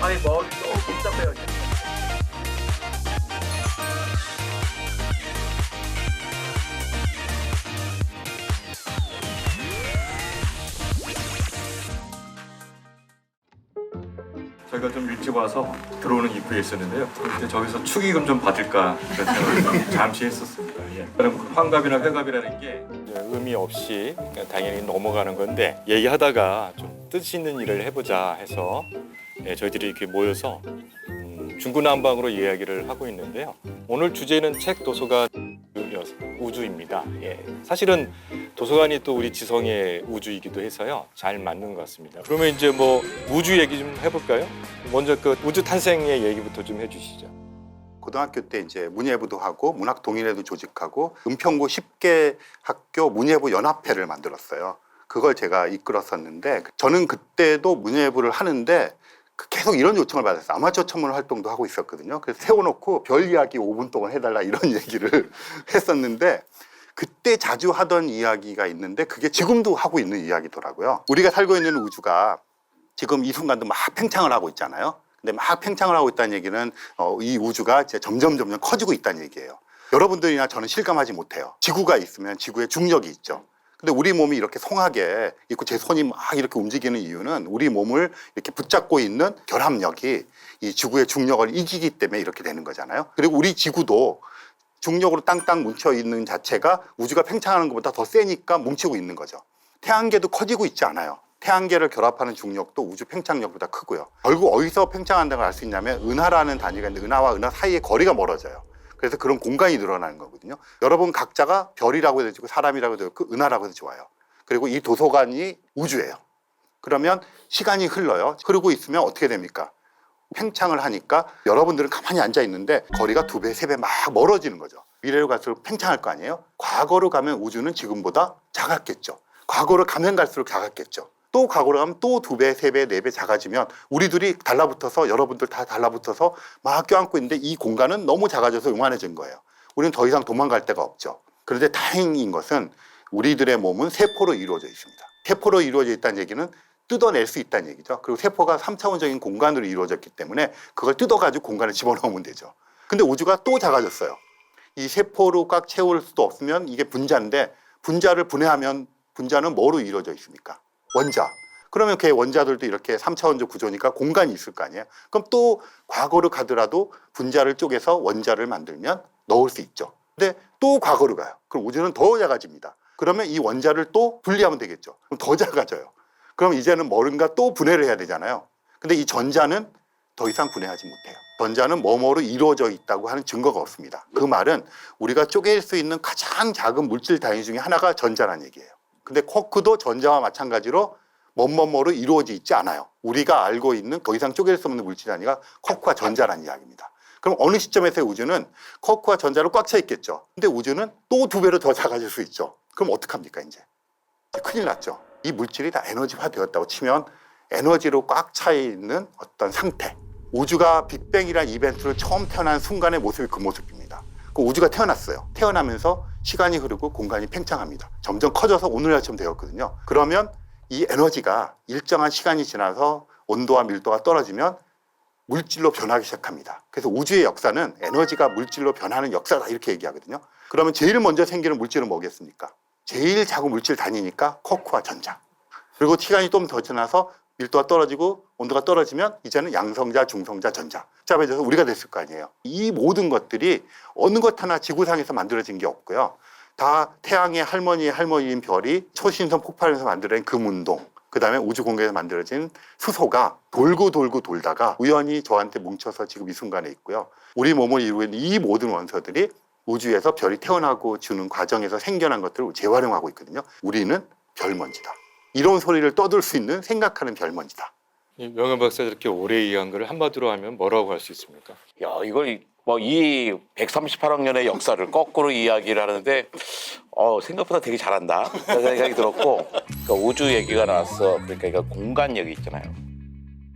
아니 뭐 복잡해요. 저희가 좀 일찍 와서 들어오는 입구에 있었는데요. 그때 저기서 축의금 좀 받을까 그런 생각을 잠시 했었습니다. 예. 그럼 환갑이나 회갑이라는 게 의미 없이 그냥 당연히 넘어가는 건데 얘기하다가 좀 뜻 있는 일을 해보자 해서 저희들이 이렇게 모여서 중구난방으로 이야기를 하고 있는데요. 오늘 주제는 책 도서관 우주입니다. 예. 사실은 도서관이 또 우리 지성의 우주이기도 해서요. 잘 맞는 것 같습니다. 그러면 이제 뭐 우주 얘기 좀 해볼까요? 먼저 그 우주 탄생의 얘기부터 좀 해주시죠. 고등학교 때 이제 문예부도 하고 문학 동인회도 조직하고 은평구 10개 학교 문예부 연합회를 만들었어요. 그걸 제가 이끌었었는데 저는 그때도 문예부를 하는데 계속 이런 요청을 받았어요. 아마추어 천문 활동도 하고 있었거든요. 그래서 세워놓고 별 이야기 5분 동안 해달라 이런 얘기를 했었는데 그때 자주 하던 이야기가 있는데 그게 지금도 하고 있는 이야기더라고요. 우리가 살고 있는 우주가 지금 이 순간도 막 팽창을 하고 있잖아요. 근데 막 팽창을 하고 있다는 얘기는 이 우주가 이제 점점 커지고 있다는 얘기예요. 여러분들이나 저는 실감하지 못해요. 지구가 있으면 지구에 중력이 있죠. 근데 우리 몸이 이렇게 송하게 있고 제 손이 막 이렇게 움직이는 이유는 우리 몸을 이렇게 붙잡고 있는 결합력이 이 지구의 중력을 이기기 때문에 이렇게 되는 거잖아요. 그리고 우리 지구도 중력으로 땅땅 뭉쳐 있는 자체가 우주가 팽창하는 것보다 더 세니까 뭉치고 있는 거죠. 태양계도 커지고 있지 않아요. 태양계를 결합하는 중력도 우주 팽창력보다 크고요. 결국 어디서 팽창한다는 걸 알 수 있냐면 은하라는 단위가 있는데 은하와 은하 사이의 거리가 멀어져요. 그래서 그런 공간이 늘어나는 거거든요. 여러분 각자가 별이라고 해도 되고 사람이라고 해도 되고 은하라고 해도 좋아요. 그리고 이 도서관이 우주예요. 그러면 시간이 흘러요. 흐르고 있으면 어떻게 됩니까? 팽창을 하니까 여러분들은 가만히 앉아 있는데 거리가 2배, 3배 막 멀어지는 거죠. 미래로 갈수록 팽창할 거 아니에요? 과거로 가면 우주는 지금보다 작았겠죠. 과거로 가면 갈수록 작았겠죠. 또 과거로 가면 또 2배, 3배, 4배 작아지면 우리들이 달라붙어서 여러분들 다 달라붙어서 막 껴안고 있는데 이 공간은 너무 작아져서 요만해진 거예요. 우리는 더 이상 도망갈 데가 없죠. 그런데 다행인 것은 우리들의 몸은 세포로 이루어져 있습니다. 세포로 이루어져 있다는 얘기는 뜯어낼 수 있다는 얘기죠. 그리고 세포가 3차원적인 공간으로 이루어졌기 때문에 그걸 뜯어가지고 공간에 집어넣으면 되죠. 근데 우주가 또 작아졌어요. 이 세포로 꽉 채울 수도 없으면 이게 분자인데 분자를 분해하면 분자는 뭐로 이루어져 있습니까? 원자. 그러면 그 원자들도 이렇게 3차원적 구조니까 공간이 있을 거 아니에요. 그럼 또 과거로 가더라도 분자를 쪼개서 원자를 만들면 넣을 수 있죠. 근데 또 과거로 가요. 그럼 우주는 더 작아집니다. 그러면 이 원자를 또 분리하면 되겠죠. 그럼 더 작아져요. 그럼 이제는 뭔가 또 분해를 해야 되잖아요. 근데 이 전자는 더 이상 분해하지 못해요. 전자는 뭐뭐로 이루어져 있다고 하는 증거가 없습니다. 그 말은 우리가 쪼갤 수 있는 가장 작은 물질 단위 중에 하나가 전자라는 얘기예요. 근데 쿼크도 전자와 마찬가지로 뭐뭐뭐로 이루어져 있지 않아요. 우리가 알고 있는 더 이상 쪼갤 수 없는 물질 단위가 쿼크와 전자라는 이야기입니다. 그럼 어느 시점에서의 우주는 쿼크와 전자로 꽉 차 있겠죠. 근데 우주는 또 2배로 더 작아질 수 있죠. 그럼 어떡합니까 이제 큰일 났죠. 이 물질이 다 에너지화 되었다고 치면 에너지로 꽉 차 있는 어떤 상태. 우주가 빅뱅이라는 이벤트를 처음 태어난 순간의 모습이 그 모습입니다. 그 우주가 태어났어요. 태어나면서 시간이 흐르고 공간이 팽창합니다. 점점 커져서 오늘날처럼 되었거든요. 그러면 이 에너지가 일정한 시간이 지나서 온도와 밀도가 떨어지면 물질로 변하기 시작합니다. 그래서 우주의 역사는 에너지가 물질로 변하는 역사다 이렇게 얘기하거든요. 그러면 제일 먼저 생기는 물질은 뭐겠습니까? 제일 작은 물질 단위니까 쿼크와 전자. 그리고 시간이 좀 더 지나서 밀도가 떨어지고 온도가 떨어지면 이제는 양성자, 중성자, 전자. 복잡해져서 우리가 됐을 거 아니에요. 이 모든 것들이 어느 것 하나 지구상에서 만들어진 게 없고요. 다 태양의 할머니의 할머니인 별이 초신성 폭발하면서 만들어낸 금운동, 그 다음에 우주 공간에서 만들어진 수소가 돌고 돌다가 우연히 저한테 뭉쳐서 지금 이 순간에 있고요. 우리 몸을 이루고 있는 이 모든 원소들이 우주에서 별이 태어나고 주는 과정에서 생겨난 것들을 재활용하고 있거든요. 우리는 별먼지다. 이런 소리를 떠들 수 있는 생각하는 별먼지다. 명현 박사 이렇게 오래 얘기한 걸 한마디로 하면 뭐라고 할 수 있습니까? 야, 이걸 뭐 이 138억 년의 역사를 거꾸로 이야기를 하는데 생각보다 되게 잘한다 그런 생각이 들었고 그러니까 우주 얘기가 나왔어. 그러니까 이거 공간 얘기 있잖아요.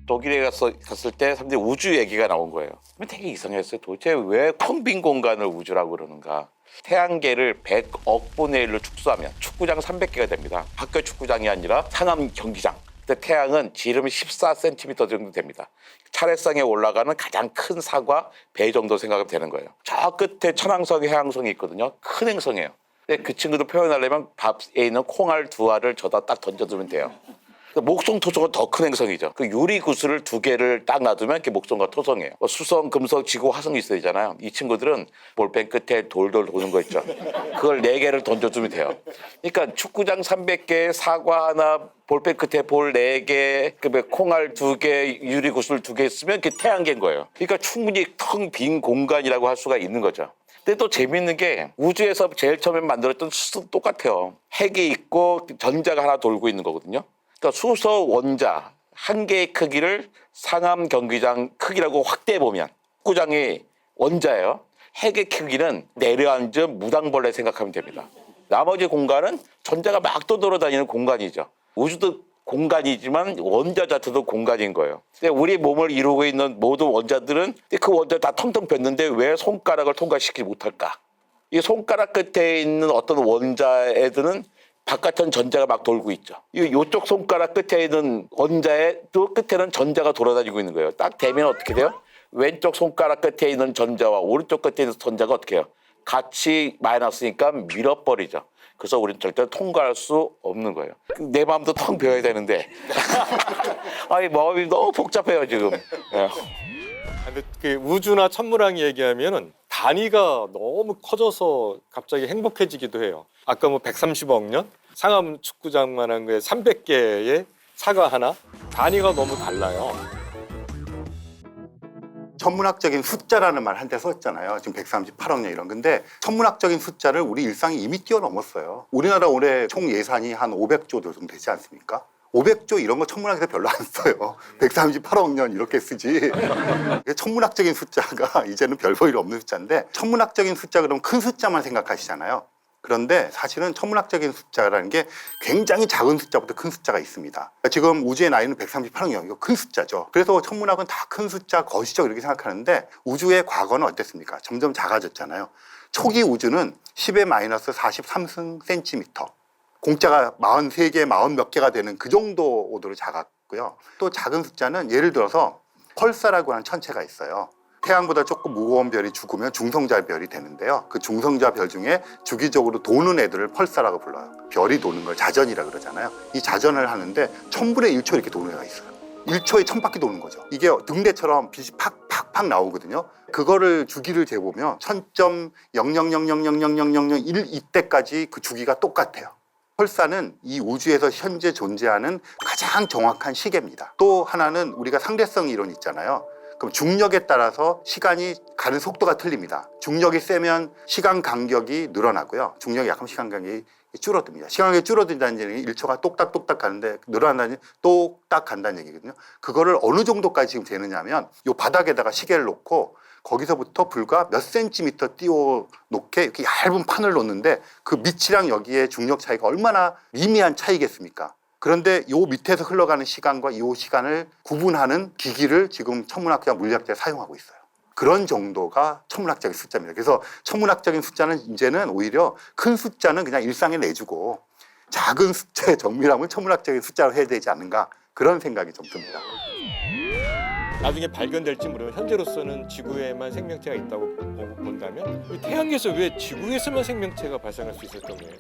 독일에 갔을 때 사람들이 우주 얘기가 나온 거예요. 되게 이상했어요. 도대체 왜 텅 빈 공간을 우주라고 그러는가. 태양계를 100억 분의 1로 축소하면 축구장 300개가 됩니다. 학교 축구장이 아니라 상암 경기장. 근데 태양은 지름이 14cm 정도 됩니다. 차례상에 올라가는 가장 큰 사과 배 정도 생각하면 되는 거예요. 저 끝에 천왕성이 해왕성이 있거든요. 큰 행성이에요. 근데 그 친구도 표현하려면 밥에 있는 콩알 두 알을 저다 딱 던져두면 돼요. 목성, 토성은 더 큰 행성이죠. 그 유리 구슬을 두 개를 딱 놔두면 그게 목성과 토성이에요. 수성, 금속, 지구, 화성이 있어야 되잖아요. 이 친구들은 볼펜 끝에 돌돌 도는 거 있죠. 그걸 4개를 던져주면 돼요. 그러니까 축구장 300개, 사과 하나, 볼펜 끝에 볼 4개, 콩알 2개, 유리 구슬 2개 있으면 그게 태양계인 거예요. 그러니까 충분히 텅 빈 공간이라고 할 수가 있는 거죠. 근데 또 재밌는 게 우주에서 제일 처음에 만들었던 수도 똑같아요. 핵이 있고 전자가 하나 돌고 있는 거거든요. 그러니까 수소 원자 한 개의 크기를 상암 경기장 크기라고 확대해 보면 축구장이 원자예요. 핵의 크기는 내려앉은 무당벌레 생각하면 됩니다. 나머지 공간은 전자가 막 떠돌아다니는 공간이죠. 우주도 공간이지만 원자 자체도 공간인 거예요. 근데 우리 몸을 이루고 있는 모든 원자들은 그 원자 다 텅텅 폈는데 왜 손가락을 통과시키지 못할까? 이 손가락 끝에 있는 어떤 원자애들은 바깥은 전자가 막 돌고 있죠. 이쪽 손가락 끝에 있는 원자의 또 끝에는 전자가 돌아다니고 있는 거예요. 딱 대면 어떻게 돼요? 왼쪽 손가락 끝에 있는 전자와 오른쪽 끝에 있는 전자가 어떻게 해요? 같이 마이너스니까 밀어버리죠. 그래서 우리는 절대 통과할 수 없는 거예요. 내 마음도 텅 비어야 되는데 아니 마음이 너무 복잡해요 지금. 예. 근데 그 우주나 천문학 얘기하면은 단위가 너무 커져서 갑자기 행복해지기도 해요. 아까 뭐 130억 년 상암 축구장만한 거에 300개의 사과 하나 단위가 너무 달라요. 천문학적인 숫자라는 말 한때 썼잖아요. 지금 138억 년 이런. 근데 천문학적인 숫자를 우리 일상이 이미 뛰어넘었어요. 우리나라 올해 총 예산이 한 500조 정도 되지 않습니까? 500조 이런 거 천문학에서 별로 안 써요. 138억 년 이렇게 쓰지. 천문학적인 숫자가 이제는 별 볼 일 없는 숫자인데 천문학적인 숫자 그러면 큰 숫자만 생각하시잖아요. 그런데 사실은 천문학적인 숫자라는 게 굉장히 작은 숫자부터 큰 숫자가 있습니다. 지금 우주의 나이는 138억 년, 이거 큰 숫자죠. 그래서 천문학은 다 큰 숫자, 거시적 이렇게 생각하는데 우주의 과거는 어땠습니까? 점점 작아졌잖아요. 초기 우주는 10의 마이너스 43cm. 공짜가 43개, 40몇 개가 되는 그 정도 오도로 작았고요. 또 작은 숫자는 예를 들어서 펄사라고 하는 천체가 있어요. 태양보다 조금 무거운 별이 죽으면 중성자 별이 되는데요. 그 중성자 별 중에 주기적으로 도는 애들을 펄사라고 불러요. 별이 도는 걸 자전이라 그러잖아요. 이 자전을 하는데 1000분의 1초 이렇게 도는 애가 있어요. 1초에 1000바퀴 도는 거죠. 이게 등대처럼 빛이 팍팍팍 나오거든요. 그거를 주기를 재보면 1000.0000000001 이때까지 그 주기가 똑같아요. 펄사는 이 우주에서 현재 존재하는 가장 정확한 시계입니다. 또 하나는 우리가 상대성 이론 있잖아요. 그럼 중력에 따라서 시간이 가는 속도가 틀립니다. 중력이 세면 시간 간격이 늘어나고요. 중력이 약하면 시간 간격이 줄어듭니다. 시간 간격이 줄어든다는 얘기는 1초가 똑딱똑딱 가는데 늘어난다는 똑딱 간다는 얘기거든요. 그거를 어느 정도까지 지금 되느냐면 이 바닥에다가 시계를 놓고 거기서부터 불과 몇 센티미터 띄워 놓게 이렇게 얇은 판을 놓는데 그 밑이랑 여기에 중력 차이가 얼마나 미미한 차이겠습니까? 그런데 요 밑에서 흘러가는 시간과 요 시간을 구분하는 기기를 지금 천문학자, 물리학자가 사용하고 있어요. 그런 정도가 천문학적인 숫자입니다. 그래서 천문학적인 숫자는 이제는 오히려 큰 숫자는 그냥 일상에 내주고 작은 숫자의 정밀함을 천문학적인 숫자로 해야 되지 않는가 그런 생각이 좀 듭니다. 나중에 발견될지 모르면 현재로서는 지구에만 생명체가 있다고 본다면 태양계에서 왜 지구에서만 생명체가 발생할 수 있었던 거예요?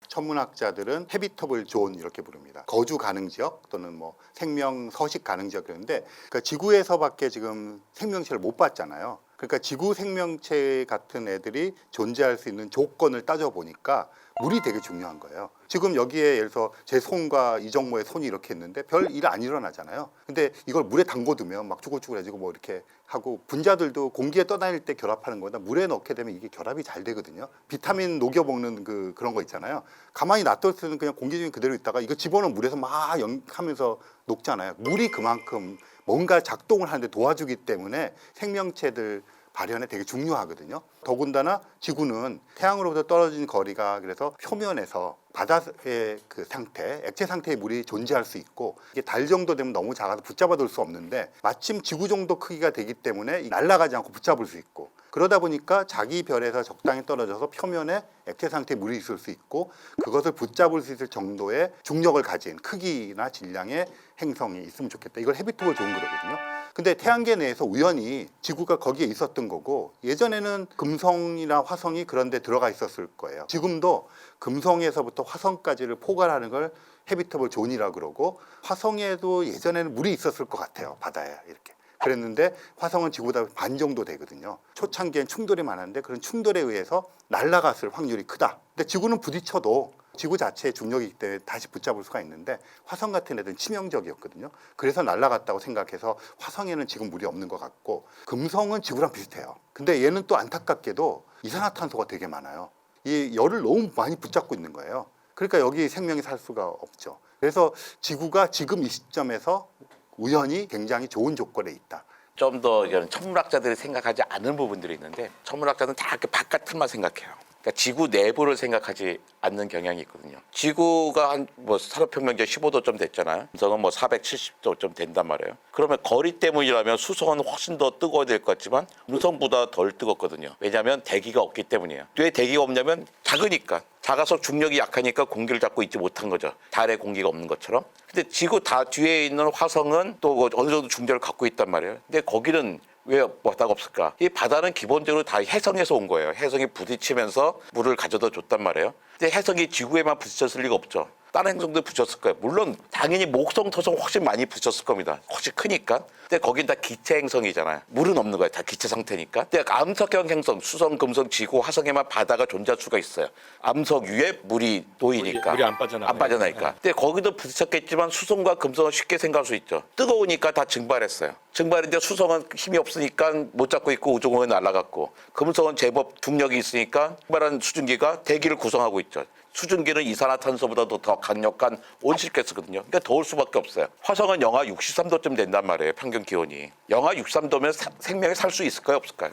천문학자들은 헤비터블 존 이렇게 부릅니다. 거주 가능 지역 또는 뭐 생명 서식 가능 지역 그런데 그러니까 지구에서밖에 지금 생명체를 못 봤잖아요. 그러니까 지구 생명체 같은 애들이 존재할 수 있는 조건을 따져보니까 물이 되게 중요한 거예요. 지금 여기에 예를 들어서 제 손과 이정모의 손이 이렇게 있는데 별 일 안 일어나잖아요. 근데 이걸 물에 담궈두면 막 쭈글쭈글해지고 뭐 이렇게 하고 분자들도 공기에 떠다닐 때 결합하는 거다 물에 넣게 되면 이게 결합이 잘 되거든요. 비타민 녹여 먹는 그런 거 있잖아요. 가만히 놔뒀을 때는 그냥 공기 중에 그대로 있다가 이거 집어넣으면 물에서 막 하면서 녹잖아요. 물이 그만큼 뭔가 작동을 하는데 도와주기 때문에 생명체들 발현에 되게 중요하거든요. 더군다나 지구는 태양으로부터 떨어진 거리가 그래서 표면에서 바다의 그 상태, 액체 상태의 물이 존재할 수 있고 이게 달 정도 되면 너무 작아서 붙잡아둘 수 없는데 마침 지구 정도 크기가 되기 때문에 날아가지 않고 붙잡을 수 있고 그러다 보니까 자기 별에서 적당히 떨어져서 표면에 액체 상태의 물이 있을 수 있고 그것을 붙잡을 수 있을 정도의 중력을 가진 크기나 질량의 행성이 있으면 좋겠다. 이걸 헤비터블 좋은 거거든요. 근데 태양계 내에서 우연히 지구가 거기에 있었던 거고 예전에는 금성이나 화성이 그런 데 들어가 있었을 거예요. 지금도 금성에서부터 화성까지를 포괄하는 걸 헤비터블 존이라고 그러고 화성에도 예전에는 물이 있었을 것 같아요. 바다에 이렇게. 그랬는데 화성은 지구보다 반 정도 되거든요. 초창기엔 충돌이 많았는데 그런 충돌에 의해서 날아갔을 확률이 크다. 근데 지구는 부딪혀도 지구 자체의 중력이기 때문에 다시 붙잡을 수가 있는데 화성 같은 애들은 치명적이었거든요. 그래서 날아갔다고 생각해서 화성에는 지금 물이 없는 것 같고 금성은 지구랑 비슷해요. 근데 얘는 또 안타깝게도 이산화탄소가 되게 많아요. 이 열을 너무 많이 붙잡고 있는 거예요. 그러니까 여기 생명이 살 수가 없죠. 그래서 지구가 지금 이 시점에서 우연히 굉장히 좋은 조건에 있다. 좀 더 이런 천문학자들이 생각하지 않은 부분들이 있는데 천문학자는 다 이렇게 바깥을만 생각해요. 그러니까 지구 내부를 생각하지 않는 경향이 있거든요. 지구가 한 뭐 산업혁명제 15도쯤 됐잖아요. 금성은 뭐 470도쯤 된단 말이에요. 그러면 거리 때문이라면 수성은 훨씬 더 뜨거워야 될 것 같지만 금성보다 덜 뜨겁거든요. 왜냐하면 대기가 없기 때문이에요. 왜 대기가 없냐면 작으니까. 작아서 중력이 약하니까 공기를 잡고 있지 못한 거죠. 달에 공기가 없는 것처럼. 근데 지구 다 뒤에 있는 화성은 또 어느 정도 중력을 갖고 있단 말이에요. 근데 거기는 왜 바다가 없을까? 이 바다는 기본적으로 다 해성에서 온 거예요. 해성이 부딪히면서 물을 가져다 줬단 말이에요. 근데 해성이 지구에만 부딪혔을 리가 없죠. 다른 행성도 붙였을 거예요. 물론 당연히 목성, 토성 훨씬 많이 붙였을 겁니다. 훨씬 크니까. 근데 거긴 다 기체 행성이잖아요. 물은 없는 거예요. 다 기체 상태니까. 근데 암석형 행성, 수성, 금성, 지구, 화성에만 바다가 존재할 수가 있어요. 암석 위에 물이 놓이니까. 물이 안 빠져나가요. 안 빠져나니까. 근데 거기도 부딪혔겠지만 수성과 금성은 쉽게 생각할 수 있죠. 뜨거우니까 다 증발했어요. 증발인데 수성은 힘이 없으니까 못 잡고 있고 우주공에 날아갔고 금성은 제법 중력이 있으니까 증발한 수증기가 대기를 구성하고 있죠. 수증기는 이산화탄소보다도 더 강력한 온실가스거든요. 그러니까 더울 수밖에 없어요. 화성은 영하 63도쯤 된단 말이에요. 평균 기온이. 영하 63도면 생명이 살 수 있을까요? 없을까요?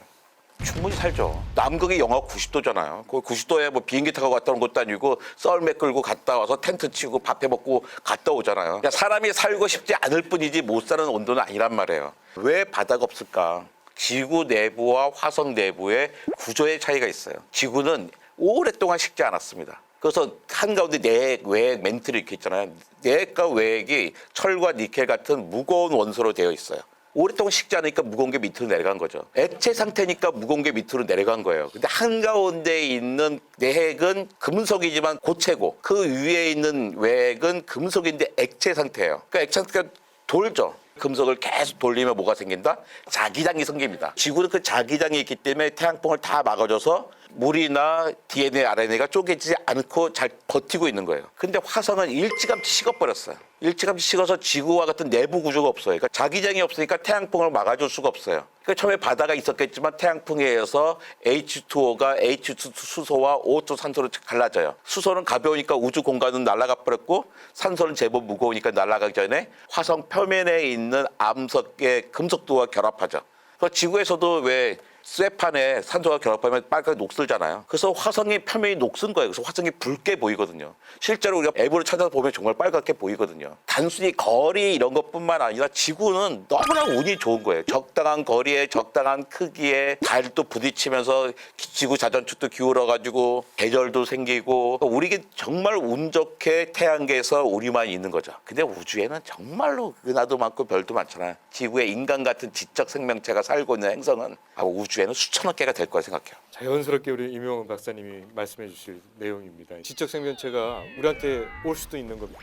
충분히 살죠. 남극이 영하 90도잖아요. 그 90도에 뭐 비행기 타고 갔다 온 것도 아니고 썰매 끌고 갔다 와서 텐트 치고 밥 해 먹고 갔다 오잖아요. 그러니까 사람이 살고 싶지 않을 뿐이지 못 사는 온도는 아니란 말이에요. 왜 바다가 없을까? 지구 내부와 화성 내부의 구조의 차이가 있어요. 지구는 오랫동안 식지 않았습니다. 그래서 한가운데 내핵, 외핵, 멘틀이 이렇게 있잖아요. 내핵과 외핵이 철과 니켈 같은 무거운 원소로 되어 있어요. 오랫동안 식지 않으니까 무거운 게 밑으로 내려간 거죠. 액체 상태니까 무거운 게 밑으로 내려간 거예요. 근데 한가운데 있는 내핵은 금속이지만 고체고 그 위에 있는 외핵은 금속인데 액체 상태예요. 그러니까 액체 상태가 돌죠. 금속을 계속 돌리면 뭐가 생긴다? 자기장이 생깁니다. 지구는 그 자기장이 있기 때문에 태양풍을 다 막아줘서 물이나 DNA, RNA가 쪼개지지 않고 잘 버티고 있는 거예요. 근데 화성은 일찌감치 식어버렸어요. 일찌감치 식어서 지구와 같은 내부 구조가 없어요. 그러니까 자기장이 없으니까 태양풍을 막아줄 수가 없어요. 그러니까 처음에 바다가 있었겠지만 태양풍에 의해서 H2O가 H2 수소와 O2 산소로 갈라져요. 수소는 가벼우니까 우주 공간은 날아가 버렸고 산소는 제법 무거우니까 날아가기 전에 화성 표면에 있는 암석의 금속도와 결합하죠. 그래서 지구에서도 왜 쇠판에 산소가 결합하면 빨갛게 녹슬잖아요. 그래서 화성의 표면이 녹슨 거예요. 그래서 화성이 붉게 보이거든요. 실제로 우리가 앱으로 찾아보면 정말 빨갛게 보이거든요. 단순히 거리 이런 것뿐만 아니라 지구는 너무나 운이 좋은 거예요. 적당한 거리에 적당한 크기에 달도 부딪히면서 지구 자전축도 기울어가지고 계절도 생기고 우리게 정말 운 좋게 태양계에서 우리만 있는 거죠. 근데 우주에는 정말로 은하도 많고 별도 많잖아요. 지구에 인간 같은 지적 생명체가 살고 있는 행성은 우주에는 수천억 개가 될 거라 생각해요. 자연스럽게 우리 임용원 박사님이 말씀해 주실 내용입니다. 지적 생명체가 우리한테 올 수도 있는 겁니다.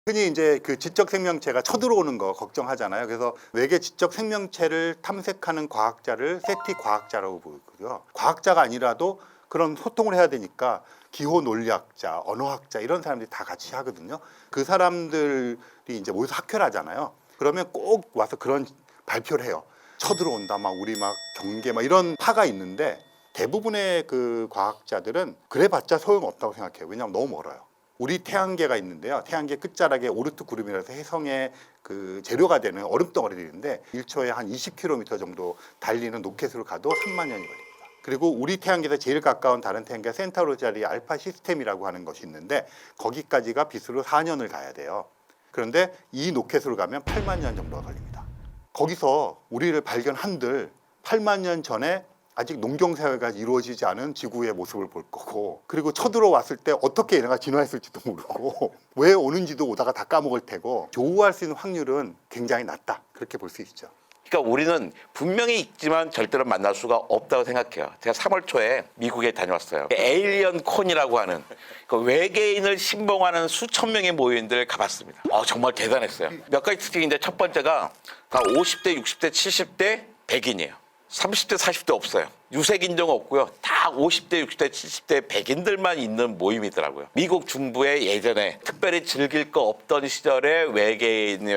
흔히 이제 그 지적 생명체가 쳐들어오는 거 걱정하잖아요. 그래서 외계 지적 생명체를 탐색하는 과학자를 세티 과학자라고 부르고요. 과학자가 아니라도 그런 소통을 해야 되니까 기호 논리학자, 언어학자 이런 사람들이 다 같이 하거든요. 그 사람들이 이제 모여서 학회를 하잖아요. 그러면 꼭 와서 그런 발표를 해요. 쳐들어온다, 막 우리 막 경계 막 이런 파가 있는데 대부분의 그 과학자들은 그래봤자 소용없다고 생각해요. 왜냐하면 너무 멀어요. 우리 태양계가 있는데요. 태양계 끝자락에 오르트 구름이라서 해성의 그 재료가 되는 얼음 덩어리들이 있는데 1초에 한 20km 정도 달리는 로켓으로 가도 3만 년이 걸립니다. 그리고 우리 태양계에서 제일 가까운 다른 태양계 센타우르자리 알파 시스템이라고 하는 것이 있는데 거기까지가 빛으로 4년을 가야 돼요. 그런데 이 로켓으로 가면 8만 년 정도가 걸립니다. 거기서 우리를 발견한들 8만 년 전에 아직 농경사회가 이루어지지 않은 지구의 모습을 볼 거고, 그리고 쳐들어왔을 때 어떻게 얘네가 진화했을지도 모르고 왜 오는지도 오다가 다 까먹을 테고, 조우할 수 있는 확률은 굉장히 낮다, 그렇게 볼 수 있죠. 그러니까 우리는 분명히 있지만 절대로 만날 수가 없다고 생각해요. 제가 3월 초에 미국에 다녀왔어요. 에일리언 콘이라고 하는 그 외계인을 신봉하는 수천 명의 모임들 가봤습니다. 정말 대단했어요. 몇 가지 특징인데, 첫 번째가 다 50대, 60대, 70대 백인이에요. 30대, 40대 없어요. 유색 인종 없고요. 다 50대, 60대, 70대 백인들만 있는 모임이더라고요. 미국 중부에 예전에 특별히 즐길 거 없던 시절에 외계인이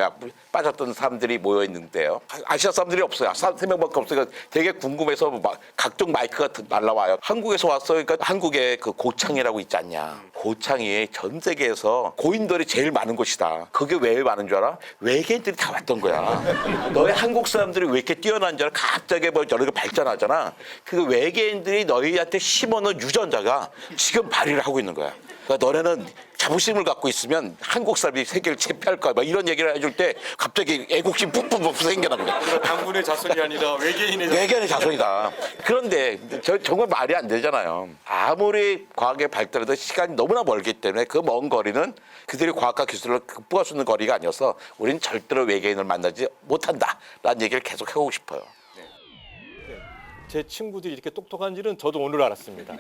빠졌던 사람들이 모여 있는데요. 아시아 사람들이 없어요. 3명밖에 없어요. 되게 궁금해서 막 각종 마이크가 날라와요. 한국에서 왔어. 그러니까 한국에 그 고창이라고 있지 않냐. 고창이 전 세계에서 고인돌이 제일 많은 곳이다. 그게 왜 많은 줄 알아? 외계인들이 다 왔던 거야. 너희 한국 사람들이 왜 이렇게 뛰어난 줄 알아? 갑자기 뭐 저렇게 발전하잖아. 그 외계인들이 너희한테 심어놓은 유전자가 지금 발휘를 하고 있는 거야. 그러니까 너네는 자부심을 갖고 있으면 한국 사람이 세계를 제패할 거야. 막 이런 얘기를 해줄 때 갑자기 애국심 푹푹 생겨나는 거야. 당군의 자손이 아니라 외계인의 자손이다. 그런데 정말 말이 안 되잖아요. 아무리 과학의 발달해도 시간이 너무나 멀기 때문에 그 먼 거리는 그들이 과학과 기술을 극복할 수 있는 거리가 아니어서 우리는 절대로 외계인을 만나지 못한다라는 얘기를 계속 해오고 싶어요. 제 친구들이 이렇게 똑똑한지는 저도 오늘 알았습니다.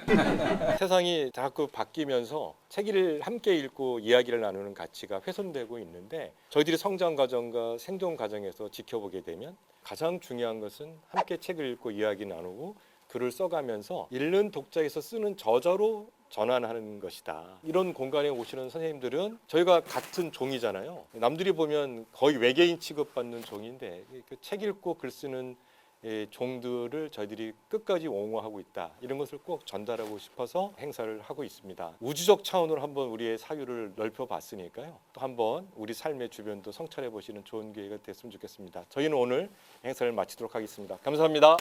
세상이 자꾸 바뀌면서 책을 함께 읽고 이야기를 나누는 가치가 훼손되고 있는데, 저희들이 성장 과정과 생존 과정에서 지켜보게 되면 가장 중요한 것은 함께 책을 읽고 이야기 나누고 글을 써가면서 읽는 독자에서 쓰는 저자로 전환하는 것이다. 이런 공간에 오시는 선생님들은 저희가 같은 종이잖아요. 남들이 보면 거의 외계인 취급받는 종인데, 그 책 읽고 글 쓰는 종들을 저희들이 끝까지 옹호하고 있다. 이런 것을 꼭 전달하고 싶어서 행사를 하고 있습니다. 우주적 차원으로 한번 우리의 사유를 넓혀봤으니까요. 또 한번 우리 삶의 주변도 성찰해 보시는 좋은 기회가 됐으면 좋겠습니다. 저희는 오늘 행사를 마치도록 하겠습니다. 감사합니다.